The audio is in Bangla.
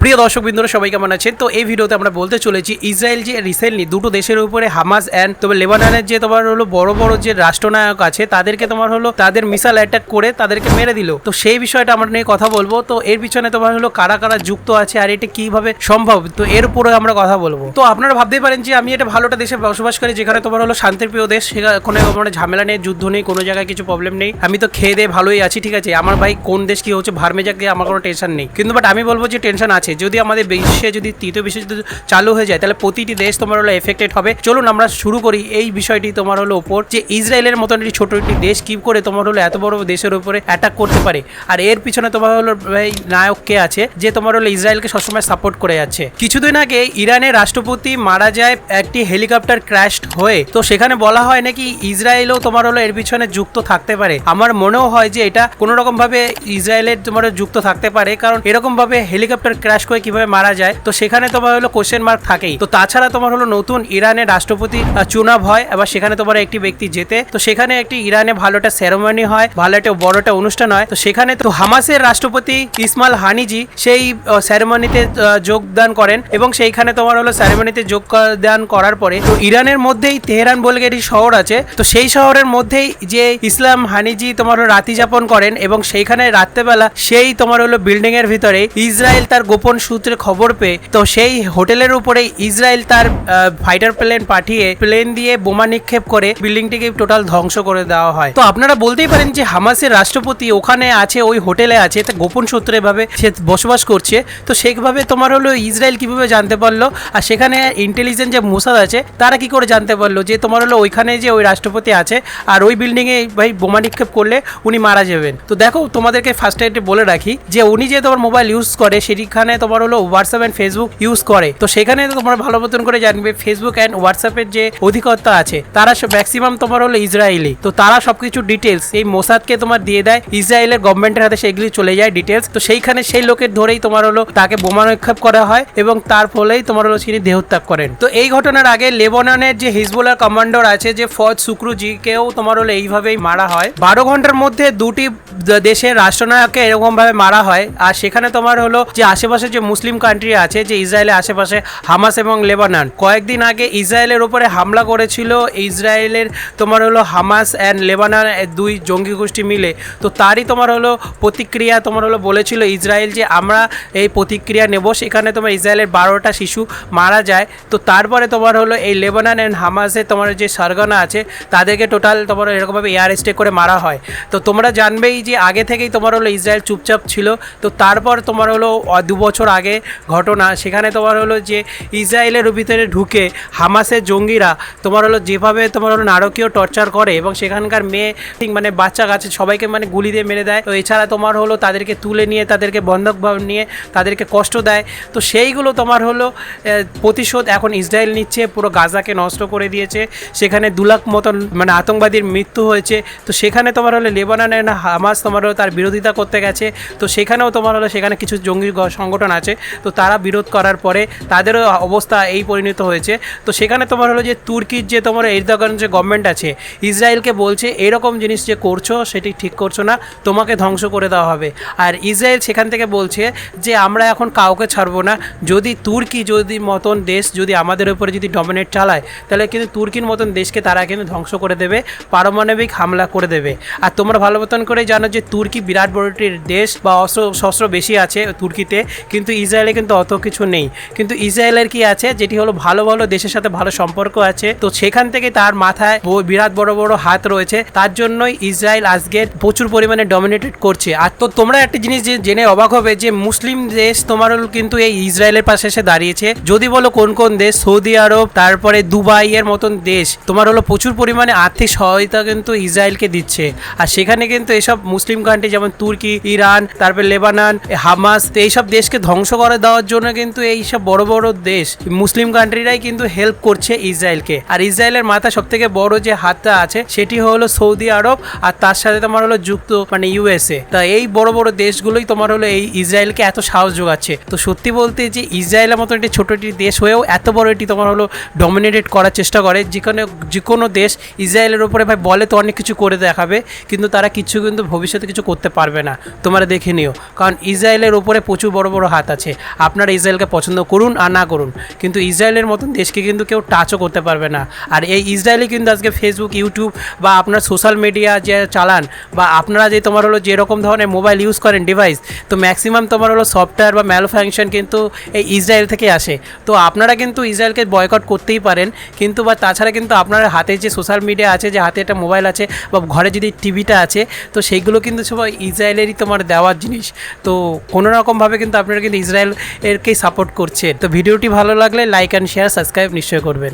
প্রিয় দর্শকবৃন্দরা সবাই কেমন আছেন? তো এই ভিডিওতে আমরা বলতে চলেছি ইসরায়েল যে রিসেন্টলি দুটো দেশের উপরে হামাস অ্যান্ড তোমার লেবাননের যে তোমার হলো বড় বড় যে রাষ্ট্রনায়ক আছে তাদেরকে তোমার হলো তাদের মিসাইল অ্যাটাক করে তাদেরকে মেরে দিল। তো সেই বিষয়টা আমরা নিয়ে কথা বলবো। তো এর পিছনে তোমার হলো কারা কারা যুক্ত আছে আর এটা কিভাবে সম্ভব, তো এর উপরে আমরা কথা বলবো। তো আপনারা ভাবতেই পারেন যে আমি এটা ভালোটা দেশে বসবাস করি যেখানে তোমার হলো শান্তির প্রিয় দেশ, সেখানে কোনো ঝামেলা নেই, যুদ্ধ নেই, কোনো জায়গায় কিছু প্রবলেম নেই, আমি তো খেয়ে দিয়ে ভালোই আছি, ঠিক আছে। আমার ভাই কোন দেশ কি হচ্ছে ভারমে যাক গিয়ে আমার কোনো টেনশন নেই। কিন্তু বাট আমি বলবো যে টেনশন আছে। যদি আমাদের বিশ্বে যদি তৃতীয় বিশ্ব যদি চালু হয়ে যায় তাহলে প্রতিটি দেশ তোমার হলো এফেক্টেড হবে। চলুন আমরা শুরু করি এই বিষয়টি তোমার হলো ওপর যে ইসরায়েলের মতন একটি ছোট একটি দেশ কি করে তোমার হলো এত বড় দেশের উপরে অ্যাটাক করতে পারে, আর এর পিছনে তোমার হলো নায়ক কে আছে যে তোমার হলো ইসরায়েলকে সবসময় সাপোর্ট করে যাচ্ছে। কিছুদিন আগে ইরানের রাষ্ট্রপতি মারা যায় একটি হেলিকপ্টার ক্র্যাশ হয়ে। তো সেখানে বলা হয় নাকি ইসরায়েলও তোমার হলো এর পিছনে যুক্ত থাকতে পারে। আমার মনেও হয় যে এটা কোনো রকম ভাবে ইসরায়েলের তোমার যুক্ত থাকতে পারে, কারণ এরকম ভাবে হেলিকপ্টার ক্র্যাশ করে কিভাবে মারা যায়, তো সেখানে তোমার হলো কোশ্চেন মার্ক থাকেই। তো তাছাড়া তোমার হলো নতুন ইরানের রাষ্ট্রপতি চুনাব হয়, এবার সেখানে তোমার একটি ব্যক্তি জেতে। তো সেখানে একটি ইরানে ভালো একটা সেরেমনি হয়, ভালো একটা বড় একটা অনুষ্ঠান হয়। তো সেখানে তো হামাসের রাষ্ট্রপতি ইসমাইল হানিজি সেই সেরেমনিতে যোগদান করেন এবং সেইখানে তোমার হলো সেরেমনিতে যোগদান করার পরে তো ইরানের মধ্যেই তেহরান বলে একটি শহর আছে। তো সেই শহরের মধ্যেই যে ইসলাম হানিজি তোমার হলো রাতি যাপন করেন এবং সেইখানে রাত্রেবেলা সেই তোমার হলো বিল্ডিং এর ভিতরে ইসরায়েল তার গোপন সূত্রে খবর পেয়ে তো সেই হোটেলের উপরে ইসরায়েল তার ফাইটার প্লেন পাঠিয়ে প্লেন দিয়ে বোমা নিক্ষেপ করে বিল্ডিংটিকে টোটাল ধ্বংস করে দেওয়া হয়। তো আপনারা বলতেই পারেন যে হামাসের রাষ্ট্রপতি ওখানে আছে, ওই হোটেলে আছে, তা গোপন সূত্রে ভাবে সে বসবাস করছে। তো সেইভাবে তোমার হলো ইসরায়েল কিভাবে জানতে পারলো, আর সেখানে ইন্টেলিজেন্স যে মোসাদ আছে তারা কি করে জানতে পারলো যে তোমার হলো ওইখানে যে ওই রাষ্ট্রপতি আছে আর ওই বিল্ডিং এ ভাই বোমা নিক্ষেপ করলে উনি মারা যাবেন। তো দেখো তোমাদেরকে ফার্স্ট এড বলে রাখি যে উনি যে তোমার মোবাইল ইউজ করে সেখানে তোমার হলো হোয়াটসঅ্যাপ এন্ড ফেসবুক ইউজ করে। তো সেখানে তোমরা ভালো মতন করে জানবে ফেসবুক এন্ড হোয়াটসঅ্যাপের যে অধিকর্তা আছে তারা ম্যাক্সিমাম তোমার হলো ইসরায়েলি। তো তারা সবকিছু ডিটেলস এই মোসাদকে তোমার দিয়ে দেয়, ইসরায়েলের গভর্নমেন্টের হাতে সেগুলি চলে যায় ডিটেলস। তো সেইখানে সেই লোকের ধরেই তোমার হলো তাকে বোমা নিক্ষেপ করা হয় এবং তার ফলেই তোমার হলো তিনি দেহত্যাগ করেন। তো এই ঘটনার আগে লেবাননের যে হিজবুল্লাহ কমান্ডার আছে যে ফওয়াদ শুক্রুজি কেও তোমার হলো এইভাবেই মারা হয়। 12 ঘন্টার মধ্যে দুটি দেশের রাষ্ট্রনায়ককে এরকম ভাবে মারা হয়। আর সেখানে তোমার হলো যে আশেপাশে যে মুসলিম কান্ট্রি আছে যে ইসরায়েলের আশেপাশে হামাস এবং লেবানন কয়েকদিন আগে ইসরায়েলের উপরে হামলা করেছিল ইসরায়েলের তোমার হলো হামাস অ্যান্ড লেবানন দুই জঙ্গি গোষ্ঠী মিলে। তো তারই তোমার হলো প্রতিক্রিয়া তোমার হলো বলেছিল ইসরায়েল যে আমরা এই প্রতিক্রিয়া নেব। সেখানে তোমার ইসরায়েলের 12টা শিশু মারা যায়। তো তারপরে তোমার হলো এই লেবানন অ্যান্ড হামাসের তোমার যে সরগনা আছে তাদেরকে টোটাল তোমার এরকমভাবে এয়ার স্ট্রাইক করে মারা হয়। তো তোমরা জানবেই যে আগে থেকেই তোমার হলো ইসরায়েল চুপচাপ ছিল। তো তারপর তোমার হলো 2 বছর আগে ঘটনা, সেখানে তোমার হলো যে ইসরায়েলের ভিতরে ঢুকে হামাসের জঙ্গিরা তোমার হলো যেভাবে তোমার হলো নারকীয় টর্চার করে এবং সেখানকার মেয়ে মানে বাচ্চা কাছে সবাইকে মানে গুলি দিয়ে মেরে দেয়। তো এছাড়া তোমার হলো তাদেরকে তুলে নিয়ে তাদেরকে বন্ধক নিয়ে তাদেরকে কষ্ট দেয়। তো সেইগুলো তোমার হলো প্রতিশোধ এখন ইসরায়েল নিচ্ছে, পুরো গাজাকে নষ্ট করে দিয়েছে। সেখানে 2 লাখ মতন মানে আতঙ্কবাদীর মৃত্যু হয়েছে। তো সেখানে তোমার হলো লেবাননের হামাস তোমার হলো তার বিরোধিতা করতে গেছে। তো সেখানেও তোমার হলো সেখানে কিছু জঙ্গি সংগঠন আছে, তো তারা বিরোধ করার পরে তাদেরও অবস্থা এই পরিণত হয়েছে। তো সেখানে তোমার হলো যে তুর্কির যে তোমার এরদোগান যে গভর্নমেন্ট আছে ইসরায়েলকে বলছে এরকম জিনিস যে করছো সেটি ঠিক করছো না, তোমাকে ধ্বংস করে দেওয়া হবে। আর ইসরায়েল সেখান থেকে বলছে যে আমরা এখন কাউকে ছাড়বো না, যদি তুর্কি যদি মতন দেশ যদি আমাদের উপরে যদি ডমিনেট চালায় তাহলে কিন্তু তুর্কির মতন দেশকে তারা কিন্তু ধ্বংস করে দেবে, পারমাণবিক হামলা করে দেবে। আর তোমরা ভালো মতন করে জানো যে তুর্কি বিরাট বড়টির দেশ বা শস্ত্র বেশি আছে তুর্কিতে, কিন্তু ইসরায়েলে কিন্তু অত কিছু নেই। কিন্তু ইসরায়েলের কি আছে যেটি হলো ভালো ভালো দেশের সাথে ভালো সম্পর্ক আছে। তো সেখান থেকে তার মাথায় বিরাট বড় বড় হাত রয়েছে, তার জন্যই ইসরায়েল আজকে প্রচুর পরিমাণে ডমিনেটেড করছে। আর তো তোমরা একটা জিনিস জেনে অবাক হবে যে মুসলিম দেশ তোমার হলো কিন্তু এই ইসরায়েলের পাশে এসে দাঁড়িয়েছে। যদি বলো কোন কোন দেশ, সৌদি আরব, তারপরে দুবাই এর মতন দেশ তোমার হলো প্রচুর পরিমাণে আর্থিক সহায়তা কিন্তু ইসরায়েলকে দিচ্ছে। আর সেখানে কিন্তু এসব মুসলিম কান্ট্রি যেমন তুর্কি, ইরান, তারপরে লেবানন, হামাস, এইসব দেশকে ধ্বংস করে দেওয়ার জন্য কিন্তু এইসব বড় বড় দেশ মুসলিম কান্ট্রিরাই কিন্তু হেল্প করছে ইসরায়েলকে। আর ইসরায়েলের মাথায় সব থেকে বড় যে হাতটা আছে সেটি হলো সৌদি আরব, আর তার সাথে তোমার হলো যুক্ত মানে ইউএসএ। তা এই বড় বড় দেশগুলোই তোমার হলো এই ইসরায়েলকে এত সাহস যোগাচ্ছে। তো সত্যি বলতে যে ইসরায়েলের মতো একটি ছোট একটি দেশ হয়েও এত বড় এটি তোমার হলো ডমিনেটেড করার চেষ্টা করে। যে কোনো দেশ ইসরায়েলের উপরে ভাই বলে তো অনেক কিছু করে দেখাবে, কিন্তু তারা কিছু কিন্তু ভবিষ্যতে কিছু করতে পারবে না, তোমরা দেখে নিও। কারণ ইসরায়েলের উপরে প্রচুর বড় বড় হাত আছে। আপনারা ইসরায়েলকে পছন্দ করুন আর না করুন, কিন্তু ইসরায়েলের মতন দেশকে কিন্তু কেউ টাচও করতে পারবে না। আর এই ইসরায়েলে কিন্তু আজকে ফেসবুক, ইউটিউব বা আপনার সোশ্যাল মিডিয়া যে চালান, বা আপনারা যে তোমার হলো যেরকম ধরনের মোবাইল ইউজ করেন ডিভাইস, তো ম্যাক্সিমাম তোমার হলো সফটওয়্যার বা ম্যানুফ্যাকচার কিন্তু এই ইসরায়েল থেকে আসে। তো আপনারা কিন্তু ইসরায়েলকে বয়কট করতেই পারেন, কিন্তু বা তাছাড়া কিন্তু আপনার হাতে যে সোশ্যাল মিডিয়া আছে, যে হাতে একটা মোবাইল আছে বা ঘরে যদি টিভিটা আছে, তো সেইগুলো কিন্তু সবাই ইসরায়েলেরই তোমার দেওয়ার জিনিস। তো কোনো রকমভাবে কিন্তু আপনারা কিন্তু ইসরায়েল এরকেই সাপোর্ট করছেন। তো ভিডিওটি ভালো লাগলে লাইক অ্যান্ড শেয়ার, সাবস্ক্রাইব নিশ্চয়ই করবেন।